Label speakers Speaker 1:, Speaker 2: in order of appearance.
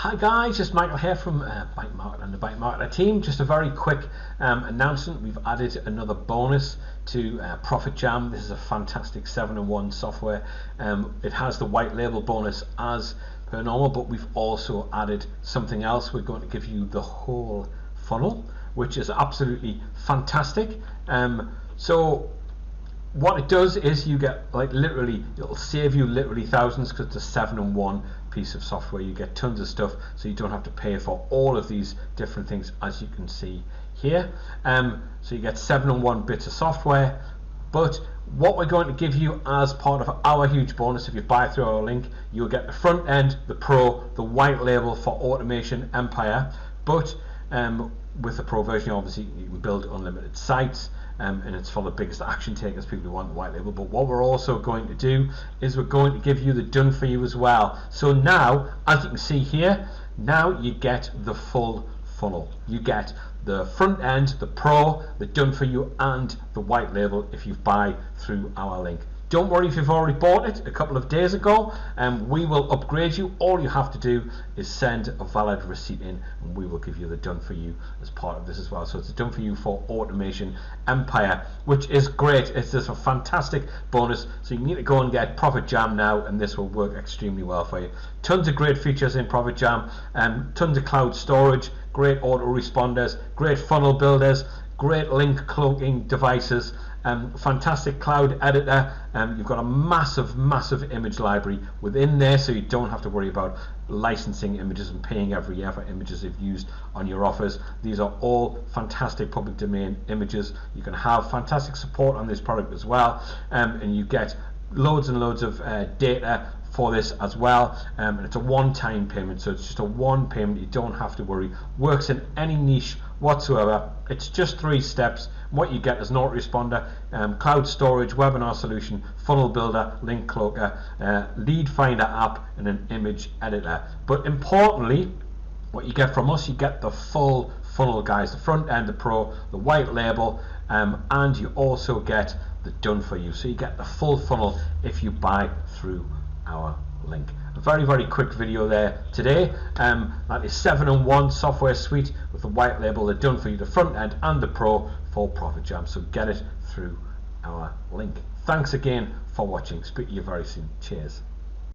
Speaker 1: Hi guys, just Michael here from Bike Marketer and the Bike Marketer team. Just a very quick announcement. We've added another bonus to Profit Jam. This is a fantastic 7-in-1 software. It has the white label bonus as per normal, but we've also added something else. We're going to give you the whole funnel, which is absolutely fantastic. So what it does is you get it'll save you literally thousands, because it's a 7-in-1 piece of software. You get tons of stuff, so you don't have to pay for all of these different things, as you can see here. So you get 7-in-1 bits of software. But what we're going to give you as part of our huge bonus, if you buy through our link, you'll get the front end, the pro, the white label for Automation Empire. But with the pro version, obviously you can build unlimited sites, and it's for the biggest action takers, people who want the white label. But what we're also going to do is we're going to give you the done for you as well. So now, as you can see here, now you get the full funnel. You get the front end, the pro, the done for you, and the white label if you buy through our link. Don't worry if you've already bought it a couple of days ago, and we will upgrade you. All you have to do is send a valid receipt in, and we will give you the done for you as part of this as well. So it's a done for you for Automation Empire, which is great. It's just a fantastic bonus. So you need to go and get Profit Jam now, and this will work extremely well for you. Tons of great features in Profit Jam, tons of cloud storage, great autoresponders, great funnel builders, great link cloaking devices, fantastic cloud editor. You've got a massive image library within there, so you don't have to worry about licensing images and paying every year for images you've used on your offers. These are all fantastic public domain images. You can have fantastic support on this product as well, and you get loads and loads of data for this as well, and it's a one-time payment, so it's just a one payment. You don't have to worry. Works in any niche whatsoever. It's just 3 steps. What you get is an autoresponder, cloud storage, webinar solution, funnel builder, link cloaker, lead finder app, and an image editor. But importantly, what you get from us, you get the full funnel, guys. The front end, the pro, the white label, and you also get the done for you. So you get the full funnel if you buy through our link. A very quick video there today. That is 7-in-1 software suite with the white label, the done for you, the front end, and the pro for Profit Jam. So get it through our link. Thanks again for watching. Speak to you very soon. Cheers.